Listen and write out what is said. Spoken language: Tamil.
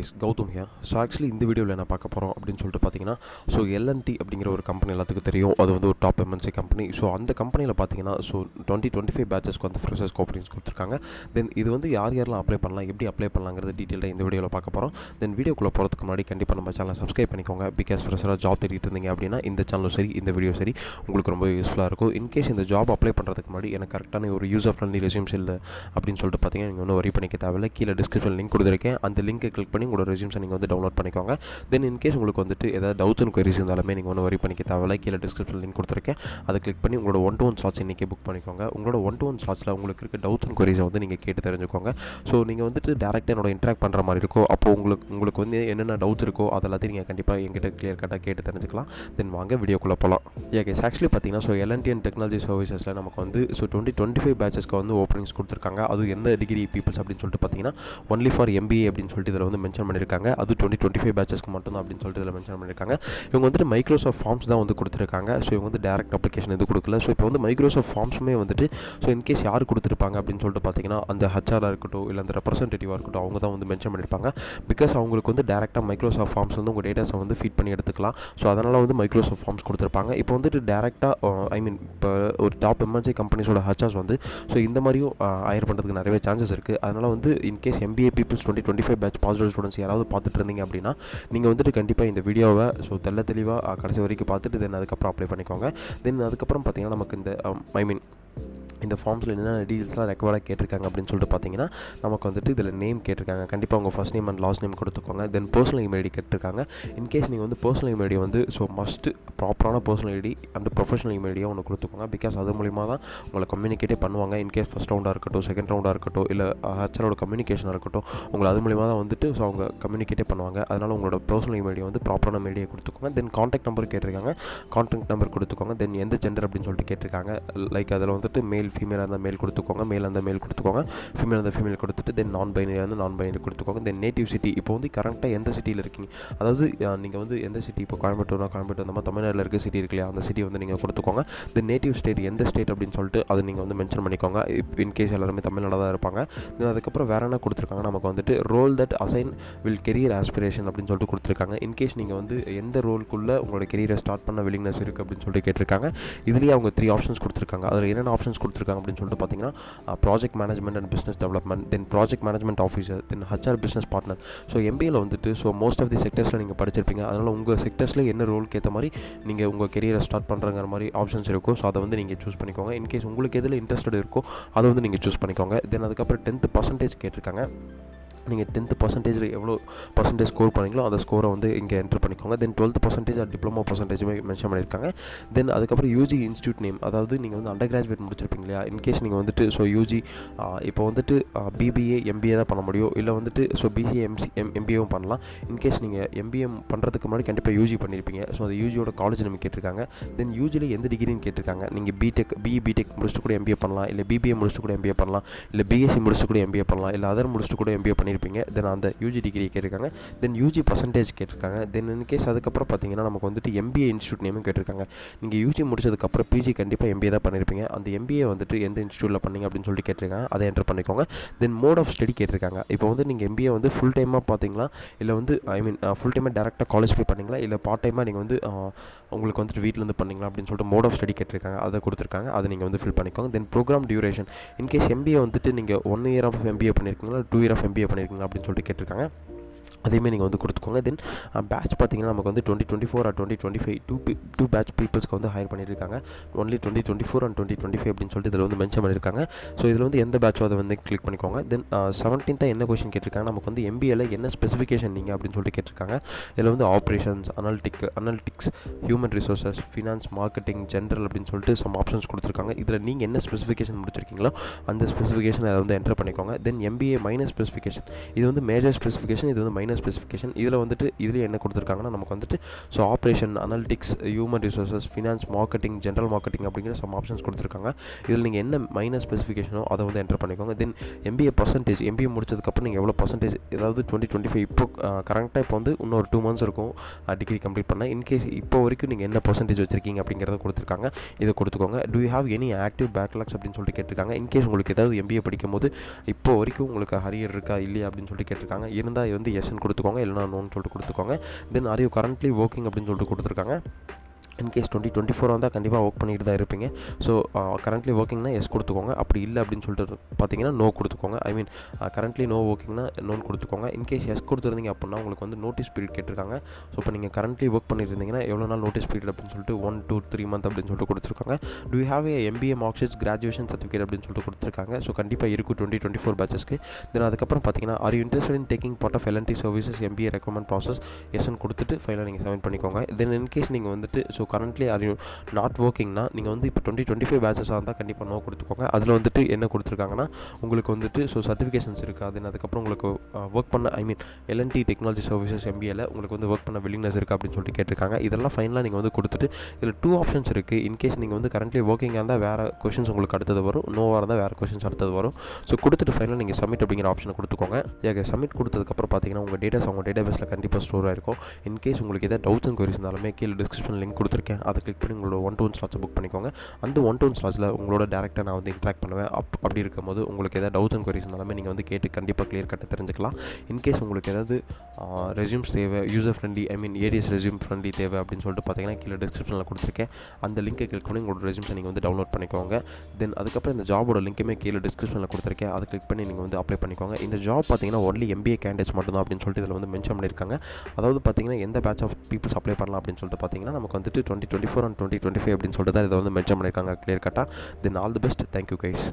Guys Gautam here. So actually இந்த வீடியோவில் என்ன பார்க்க போகிறோம் அப்படின்னு சொல்லிட்டு பார்த்தீங்கன்னா, ஸோ எல்என்டி அப்படிங்கிற ஒரு கம்பெனி எல்லாத்துக்கும் தெரியும். அது வந்து ஒரு டாப் எம்என்சி கம்பெனி. ஸோ அந்த கம்பெனியில் பார்த்தீங்கன்னா, ஸோ 2025 பேட்சஸ்க்கு வந்து ஃப்ரெஷர்ஸ் ஓப்பனிங்ஸ் கொடுத்துருக்காங்க. தென் இது வந்து யாரெல்லாம் அப்ளை பண்ணலாம், எப்படி அப்ளை பண்ணலாங்கிறது டீட்டெயிலாக இந்த வீடியோவில் பார்க்க போகிறோம். தென் வீடியோக்குள்ளே போகிறதுக்கு முன்னாடி கண்டிப்பாக நம்ம சேனலை சப்ஸ்கிரைப் பண்ணிக்கோங்க. பிகாஸ் ஃப்ரெஷராக ஜாப் தேடிட்டு இருந்தீங்க அப்படின்னா இந்த சேனலும் சரி, இந்த வீடியோ சரி உங்களுக்கு ரொம்ப யூஸ்ஃபுல்லாக இருக்கும். இன்கேஸ் இந்த ஜாப் அப்ளை பண்ணுறதுக்கு முன்னாடி எனக்கு கரெக்டான ஒரு யூசர் ஃப்ரெண்ட்லி ரெஸ்யூம்ஸ் இல்லை அப்படின்னு சொல்லிட்டு பார்த்தீங்கன்னா, நீங்கள் ஒன்றும் வரி பண்ணிக்க தேவையில்லை. கீழே டிஸ்கிரிப்ஷன் லிங்க் கொடுத்துருக்கேன். அந்த லிங்க்கை கிளிக் பண்ணி உங்களோட ரெஸ்யூம்ஸை நீங்கள் வந்து டவுன்லோட் பண்ணிக்கோங்க. தென் இன்கேஸ் உங்களுக்கு வந்துட்டு ஏதாவது டவுட்ஸ் அண்ட் குவரிஸ் இருந்தாலுமே நீங்கள் ஒன்றும் வரி பண்ணிக்க தேவையில்லை. கீழே டிஸ்கிரிப்ஷன் லிங்க் கொடுத்துருக்கேன். அதை கிளிக் பண்ணி உங்களோட 1-to-1 ஸ்லாட்ஸ் இன்றைக்கி புக் பண்ணிக்கோங்க. உங்களோட 1-to-1 ஸ்லாட்ஸில் உங்களுக்கு இருக்க டவுட்ஸ் அண்ட் குவரிஸை வந்து நீங்கள் கேட்டு தெரிஞ்சுக்கோங்க. ஸோ நீங்கள் வந்துட்டு டேரெக்டாக என்னோட இன்ட்ராக்ட் பண்ணுற மாதிரி இருக்கோ, அப்போ உங்களுக்கு வந்து என்னென்ன டவுட்ஸ் இருக்கோ அதெல்லாத்தையும் நீங்கள் கண்டிப்பாக எங்கிட்ட கிளியர் கட்டாக கேட்டு தெரிஞ்சுக்கலாம். தென் வாங்க வீடியோக்குள்ளே போகலாம். கேஸ் ஆக்சுவலி பார்த்தீங்கன்னா, ஸோ எல்என்டி அண்ட் டெக்னாலஜி சர்வீசஸில் நமக்கு வந்து ஸோ 2025 பேட்சஸ்க்கு வந்து ஓப்பனிங்ஸ் கொடுத்துருக்காங்க. அது எந்த டிகிரி பீப்புள்ஸ் அப்படின்னு சொல்லிட்டு பார்த்தீங்கன்னா, ஒன்லி ஃபார் எம்பிஏ அப்படின்னு சொல்லிட்டு இதில் வந்து மென்ஷன் பண்ணியிருக்காங்க. அது 2025 பேட்சஸ்க்கு மட்டும் தான் அப்படின்னு சொல்லிட்டு இதில் மென்ஷன் பண்ணியிருக்காங்க. இவங்க வந்துட்டு மைக்ரோசாஃப்ட் ஃபார்ம்ஸ் தான் வந்து கொடுத்துருக்காங்க. ஸோ இவங்க வந்து டேரக்ட் அப்ளிகேஷன் எதுவும் கொடுக்கல. ஸோ இப்போ வந்து மைக்ரோசாஃப்ட் ஃபார்ம்ஸுமே வந்துட்டு ஸோ இன்கேஸ் யார் கொடுத்துருப்பாங்க அப்படின்னு சொல்லிட்டு பார்த்தீங்கன்னா, அந்த ஹச்ஆராக இருக்கட்டும் இல்லை அந்த ரெப்ரசன்டேட்டிவாக இருக்கட்டும், அவங்க தான் வந்து மென்ஷன் பண்ணியிருப்பாங்க. பிகாஸ் அவங்களுக்கு வந்து டேரெக்டாக மைக்ரோசாஃப்ட் ஃபார்ம்ஸ் வந்து உங்கள் டேட்டாஸை வந்து ஃபீட் பண்ணி எடுத்துக்கலாம். ஸோ அதனால் வந்து மைக்ரோசாஃப்ட் ஃபார்ம்ஸ் கொடுத்துருப்பாங்க. இப்போ வந்துட்டு டேரெக்டாக இப்போ ஒரு டாப் எம்என்சி கம்பெனிஸோட ஹச்ஆர்ஸ் வந்து ஸோ இந்த மாதிரியும் ஹையர் பண்ணுறதுக்கு நிறைய சான்சஸ் இருக்குது. அதனால் வந்து in case MBA peoples 2025 batch positive students யாராவது பார்த்துட்டு இருந்தீங்க அப்படின்னா, நீங்கள் வந்துட்டு கண்டிப்பாக இந்த வீடியோவை ஸோ தெளிவாக கடைசி வரைக்கும் பார்த்துட்டு தென் அதுக்கப்புறம் அப்ளை பண்ணிக்கோங்க. தென் அதுக்கப்புறம் பார்த்தீங்கன்னா, நமக்கு இந்த இந்த ஃபார்ம்ஸில் என்னென்ன டீட்டெயில்ஸ்லாம் ரெக்வயர்டாக கேட்டிருக்காங்க அப்படின்னு சொல்லிட்டு பார்த்தீங்கன்னா, நமக்கு வந்துட்டு இதில் நேம் கேட்டிருக்காங்க. கண்டிப்பாக உங்கள் first name and last name கொடுத்துக்கோங்க. தென் பர்சனல் இமெயில் ஐடி கேட்டிருக்காங்க. இன்கேஸ் நீங்கள் வந்து பர்சனல் இமெயில் ஐடி வந்து ஸோ மஸ்ட்டு ப்ராப்பரான personal ID and professional email ஐடியாக ஒன்று கொடுத்துக்கோங்க. பிகாஸ் அது மூலிமா தான் உங்களை கம்யூனிகேட்டே பண்ணுவாங்க. இன்கேஸ் ஃபஸ்ட் ரவுண்டாக இருக்கட்டும், செகண்ட் ரவுண்டாக இருக்கட்டும், இல்லை ஹச்ஆரோட கம்யூனிகேஷனாக இருக்கட்டும், உங்களை அது மூலிமா தான் வந்துட்டு ஸோ அவங்க கம்யூனிகேட்டே பண்ணுவாங்க. அதனால் உங்களோட பர்சனல் இமெயில் ஐடி வந்து ப்ராப்பரான மெயில் ஐடியை கொடுத்துக்கோங்க. தென் கான்டாக்ட் நம்பர் கேட்டிருக்காங்க. கான்டாக்ட் நம்பர் கொடுத்துக்கோங்க. தென் எந்த ஜெண்டர் அப்படின்னு சொல்லிட்டு கேட்டிருக்காங்க. லைக் அதில் வந்துட்டு மேல் ஃபீமேலாக இருந்தால் மேல் கொடுத்துக்கோங்க, மேல் அந்த மேல் கொடுத்துக்கோங்க, ஃபீமேல் அந்த ஃபீமேல் கொடுத்துட்டு தென் நான் பைனரியாக இருந்தால் நான் பைனரி கொடுத்துக்கோங்க. தென் நேட்டிவ் சிட்டி, இப்போ வந்து கரெக்டாக எந்த சிட்டியில் இருக்கீங்க, அதாவது நீங்கள் வந்து எந்த சிட்டி, இப்போ கோயம்புத்தூர் அந்த மாதிரி தமிழ்நாட்டில் இருக்க சிட்டி இருக்கு இல்லையா, அந்த சிட்டி வந்து நீங்கள் கொடுத்துக்கோங்க. தென் நேட்டிவ் ஸ்டேட் எந்த ஸ்டேட் அப்படின்னு சொல்லிட்டு அதை நீங்கள் வந்து மென்ஷன் பண்ணிக்கோங்க. இன்கேஸ் எல்லாருமே தமிழ்நாடு தான் இருப்பாங்க. தென் அதுக்கப்புறம் வேறு என்ன கொடுத்துருக்காங்க, நமக்கு வந்துட்டு role that assign will career aspiration அப்படின்னு சொல்லிட்டு கொடுத்துருக்காங்க. இன்கேஸ் நீங்கள் வந்து எந்த ரோலுக்குள்ளே உங்களோட கெரியரை ஸ்டார்ட் பண்ண வில்லிங்னஸ் இருக்குது அப்படின்னு சொல்லிட்டு கேட்டிருக்காங்க. இதுலேயே அவங்க 3 ஆப்ஷன்ஸ் கொடுத்துருக்காங்க. அதில் என்னென்ன ஆப்ஷன்ஸ் கொடுத்துருக்காங்க அப்படின்னு சொல்லிட்டு பார்த்தீங்கன்னா, project management and business development, then project management officer, then HR business partner. So எம்பிஏல வந்துட்டு ஸோ மோஸ்ட் ஆஃப் தி செக்டர்ஸில் நீங்கள் படிச்சிருப்பீங்க. அதனால் உங்கள் செக்டர்ஸில் என்ன ரோலுக்கு ஏற்ற மாதிரி நீங்கள் உங்கள் கெரியரை ஸ்டார்ட் பண்ணுறங்கிற மாதிரி ஆப்ஷன்ஸ் இருக்கும். ஸோ அதை வந்து நீங்கள் சூஸ் பண்ணிக்கோங்க. இன்கேஸ் உங்களுக்கு எதில் இன்ட்ரெஸ்டட் இருக்கோ அதை வந்து நீங்கள் சூஸ் பண்ணிக்கோங்க. தென் அதுக்கப்புறம் 10% கேட்டிருக்காங்க. நீங்கள் 10% எவ்வளோ பர்சன்டேஜ் ஸ்கோர் பண்ணீங்களோ அந்த ஸ்கோரை வந்து இங்கே என்டர் பண்ணிக்கோங்க. தென் 12% டிப்ளமோ பர்சன்டேஜுமே மென்ஷன் பண்ணியிருக்காங்க. தென் அதுக்கப்புறம் யூஜி இன்ஸ்டியூட் நேம், அதாவது நீங்கள் வந்து அண்டர் கிராஜுவேட் முடிச்சிருப்பீங்க இல்லையா, இன்கேஸ் நீங்கள் வந்துட்டு ஸோ யூஜி இப்போ வந்துட்டு பிபிஏ எம்பிஏ தான் பண்ண முடியும், இல்லை வந்துட்டு ஸோ பிசிஏ எம்பிஏவும் பண்ணலாம். இன்கேஸ் நீங்கள் எம்பிஏ பண்ணுறதுக்கு முன்னாடி கண்டிப்பாக யூஜி பண்ணியிருப்பீங்க. ஸோ அந்த யூஜியோட காலேஜ் நம்ம கேட்டிருக்காங்க. தென் யூஜியில் எந்த டிகிரின்னு கேட்டிருக்காங்க. நீங்கள் பிடெக் முடிச்சுட்டு கூட எம்பிஏ பண்ணலாம், இல்லை பிபிஏ முடிச்சுட்டு கூட எம்பிஏ பண்ணலாம், இல்லை பிஎஸ்சி முடிச்சுட்டு கூட எம்பிஏ பண்ணலாம், இல்லை அதர் முடிச்சுட்டு கூட எம்பிஏ பண்ணியிருப்பீங்க. தென் அந்த யூஜி டிகிரி கேட்டிருக்காங்க. தென் யூஜி பர்சன்டேஜ் கேட்டிருக்காங்க. தென் இன்கேஸ் அதுக்கப்புறம் பார்த்தீங்கன்னா, நமக்கு வந்துட்டு எம்பிஏ இன்ஸ்டியூட் நேமும் கேட்டிருக்காங்க. நீங்கள் யூஜி முடிச்சதுக்கப்புறம் பிஜி கண்டிப்பாக எம்பிஏ தான் பண்ணியிருப்பீங்க. அந்த எம்பிஏ வந்துட்டு எந்த இன்ஸ்டியூட்டில் பண்ணீங்க அப்படின்னு சொல்லிட்டு கேட்டிருக்காங்க. அதை என்டர் பண்ணிக்கோங்க. தென் மோட் ஆஃப் ஸ்டடி கேட்டிருக்காங்க. இப்போ வந்து நீங்கள் எம்பிஏ வந்து ஃபுல் டைமாக பார்த்தீங்களா, இல்லை வந்து ஃபுல் டைமாக டேரெக்டாக காலேஜ் போய் பண்ணிங்களா, இல்லை பார்ட் டைமாக நீங்கள் வந்து உங்களுக்கு வந்துட்டு வீட்டிலேருந்து பண்ணிங்களா அப்படின்னு சொல்லிட்டு மோட் ஆஃப் ஸ்டடி கேட்டிருக்காங்க. அதை கொடுத்துருக்காங்க. அதை நீங்கள் வந்து ஃபில் பண்ணிக்கோங்க. தென் ப்ரோக்ராம் டியூரேஷன், இன்கேஸ் எம்பிஏ வந்துட்டு நீங்கள் 1 இயர் ஆஃப் எம்பிஏ பண்ணியிருக்கீங்களா, 2 இயர் ஆஃப் எம்பிஏ பண்ணியிருக்கீங்களா அப்படின்னு சொல்லிட்டு கேட்டிருக்காங்க. அதேமாதிரி நீங்கள் வந்து கொடுத்துக்கோங்க. தென் பேட்ச் பார்த்தீங்கன்னா, நமக்கு வந்து 2024 or 2025 டூ பேட்ச் பீப்புள்ஸ்க்கு வந்து ஹையர் பண்ணியிருக்காங்க. ஒன்லி 2024 and 2025 அப்படின்னு சொல்லிட்டு இதில் வந்து மென்ஷன் பண்ணியிருக்காங்க. ஸோ இதில் வந்து எந்த பேட்சோ அதை வந்து கிளிக் பண்ணிக்கோங்க. தென் 17th என்ன கொஸ்டின் கேட்டிருக்காங்க, நமக்கு வந்து எம்பிஏல என்ன ஸ்பெசிஃபிகேஷன் நீங்கள் அப்படின்னு சொல்லிட்டு கேட்டிருக்காங்க. இதில் வந்து operations, analytics, human resources, finance, marketing, general அப்படின்னு சொல்லிட்டு சம் ஆப்ஷன்ஸ் கொடுத்துருக்காங்க. இதில் நீங்கள் என்ன ஸ்பெசிஃபிகேஷன் முடிச்சிருக்கீங்களோ அந்த ஸ்பெசிஃபிகேஷன் அதை வந்து என்டர் பண்ணிக்கோங்க. தென் எம்பிஏ மைனர் ஸ்பெசிஃபிகேஷன், இது வந்து மேஜர் ஸ்பெசிஃபிகேஷன், இது வந்து மைனர் ஸ்பெசிஃபிகேஷன். இதில் வந்துட்டு இதுலேயே என்ன கொடுத்துருக்காங்கன்னா, நமக்கு வந்துட்டு so operation, analytics, human resources, finance, marketing, general marketing அப்படிங்கிற சம் ஆப்ஷன்ஸ் கொடுத்துருக்காங்க. இதில் நீங்கள் என்ன மைனர் ஸ்பெசிஃபிகேஷனோ அதை வந்து என்டர் பண்ணிக்கோங்க. தென் எம்பிஏ பர்சன்டேஜ், எம்பிஏ முடிச்சதுக்கப்புறம் நீங்கள் எவ்வளோ பர்சன்டேஜ், அதாவது 2025 இப்போ கரெக்டாக இப்போ வந்து இன்னொரு 2 months இருக்கும் டிகிரி கம்ப்ளீட் பண்ண. இன்கேஸ் இப்போ வரைக்கும் நீங்கள் என்ன பர்சன்டேஜ் வச்சிருக்கீங்க அப்படிங்கிறத கொடுத்துருக்காங்க. இதை கொடுத்துக்கோங்க. Do you have any active backlogs அப்படின்னு சொல்லிட்டு கேட்டிருக்காங்க. இன்கேஸ் உங்களுக்கு ஏதாவது எம்பிஏ படிக்கும் போது இப்போ வரைக்கும் உங்களுக்கு ஹரியர் இருக்கா இல்லையா அப்படின்னு சொல்லிட்டு கேட்டிருக்காங்க. இருந்தால் வந்து எஸ்ன்னு எஸ்ன்னு கொடுத்துக்கோங்க, இல்லைனா நோன்னு சொல்லிட்டு கொடுத்துக்கோங்க. தென் ஆர் யூ கரண்ட்லி ஒர்க்கிங் அப்படின்னு சொல்லிட்டு கொடுத்துருக்காங்க. இன்கேஸ் 2024 வந்தால் கண்டிப்பாக ஒர்க் பண்ணிட்டு தான் இருப்பீங்க. ஸோ கரண்ட்லி ஒர்க்கிங்னா எஸ் கொடுத்துக்கோங்க. அப்படி இல்லை அப்படின்னு சொல்லிட்டு பார்த்தீங்கன்னா நோ கொடுத்துக்கோங்க. ஐ மீன் கரண்ட்லி நோ ஒர்க்கிங்னா நோன்னு கொடுத்துக்கோங்க. இன்கேஸ் எஸ் கொடுத்துருந்தீங்க அப்படின்னா உங்களுக்கு வந்து நோட்டீஸ் பீரியட் கேட்டிருக்காங்க. ஸோ இப்போ நீங்கள் கரண்ட்லி ஒர்க் பண்ணிட்டு இருந்தீங்கன்னா எவ்வளோ நாள் நோட்டீஸ் பீரியட் அப்படின்னு சொல்லிட்டு 1 to 3 month அப்படின்னு சொல்லிட்டு கொடுத்துருக்காங்க. Do you have a MBA marksheets graduation certificate அப்படின்னு சொல்லிட்டு கொடுத்துருக்காங்க. ஸோ கண்டிப்பாக இருக்கும் 2024 பேட்சஸ்க்கு. தென் அதுக்கப்புறம் பார்த்தீங்கன்னா are you interested in taking part of L&T services MBA recommend process எஸ்ன்னு கொடுத்துட்டு ஃபைனலாக நீங்கள் சப்மிட் பண்ணிக்கோங்க. தென் இன்கேஸ் நீங்கள் வந்துட்டு so currently are you not ஒர்க்கிங்னா நீங்கள் வந்து இப்போ 2025 பேட்சஸாக இருந்தால் கண்டிப்பாக நோ கொடுத்துக்கோங்க. அதில் வந்துட்டு என்ன கொடுத்துருக்காங்கன்னா உங்களுக்கு வந்துட்டு ஸோ சர்டிஃபிகேஷன்ஸ் இருக்கா, தென் அதுக்கப்புறம் உங்களுக்கு ஒர்க் பண்ண ஐ மீன் L&T டெக்னாலஜி சர்வீசஸ் MBAல உங்களுக்கு வந்து ஒர்க் பண்ண வில்லிங்னஸ் இருக்கா அப்படின்னு சொல்லிட்டு கேட்டிருக்காங்க. இதெல்லாம் ஃபைனலாக நீங்கள் வந்து கொடுத்துட்டு இதில் 2 ஆப்ஷன்ஸ் இருக்குது. இன்கேஸ் நீங்கள் வந்து கரண்ட்லி ஒர்க்கிங்காக இருந்தால் வேறு கொஷின்ஸ் உங்களுக்கு அடுத்தது வரும், நோவாக இருந்தால் வேறு கொஷின்ஸ் அடுத்தது வரும். ஸோ கொடுத்துட்டு ஃபைனலாக நீங்கள் சப்மிட் அப்படிங்கிற ஆப்ஷனை கொடுத்துக்கோங்க. சப்மிட் கொடுத்ததுக்கப்புறம் பார்த்தீங்கன்னா உங்கள் டேட்டாஸ் அவங்க டேட்டாபேஸில் கண்டிப்பாக ஸ்டோர் ஆகிருக்கும். இன்கேஸ் உங்களுக்கு எதாவது டவுட்ஸ் அண்ட் கொரிஸ் இருந்தாலுமே கீழே டிஸ்கிரிப்ஷன் லிங்க் கொடுத்துருக்கேன், அதை கிளிக் பண்ணி உங்களோட 1-to-1 ஸ்லாட்ஸை புக் பண்ணிக்கோங்க. அந்த 1-to-1 ஸ்லாட்ஸில் உங்களோட டேரெக்டாக நான் வந்து இன்ட்ராக்ட் பண்ணுவேன். அப்படி இருக்கும்போது உங்களுக்கு எதாவது டவுட்ஸ் அண்ட் கொரிஸ் இருந்தாலுமே நீங்கள் வந்து கேட்டு கண்டிப்பாக கிளியர் கட்ட தெரிஞ்சுக்கலாம். இன்கேஸ் உங்களுக்கு ஏதாவது ரெஸ்யூம்ஸ் தேவை, யூசர் ஃப்ரெண்ட்லி ஐ மீன் ADS ரெஸ்யூம் ஃப்ரெண்ட்லி தேவை அப்படின்னு சொல்லிட்டு பார்த்தீங்கன்னா கீழே டிஸ்கிரிப்ஷனில் கொடுத்துருக்கேன். அந்த லிங்கை கிளிக் பண்ணி உங்களோட ரெஸ்யூம்ஸை நீங்கள் வந்து டவுன்லோட் பண்ணிக்கோங்க. தென் அதுக்கப்புறம் இந்த ஜாபோட லிங்க்குமே கீழே டிஸ்கிரிப்ஷனில் கொடுத்துருக்கேன், அதை கிளிக் பண்ணி நீங்கள் வந்து அப்ளை பண்ணிக்கோங்க. இந்த ஜாப் பார்த்தீங்கன்னா ஒன்லி MBA கேண்டிடேட்ஸ் மட்டும் தான் அப்படின்னு சொல்லிட்டு இதில் வந்து மென்ஷன் பண்ணியிருக்காங்க. அதாவது பார்த்தீங்கன்னா எந்த பேட்ச் ஆஃப் பீப்புள்ஸ் அப்ளை பண்ணலாம் அப்படின்னு சொல்லிட்டு பார்த்தீங்கன்னா நமக்கு வந்துட்டு 2024 and 2025 அப்படின்னு சொல்லிட்டு தான் இதை வந்து மென்ஷன் பண்ணியிருக்காங்க கிளியர் கட்டாக. Then all the best. Thank you guys.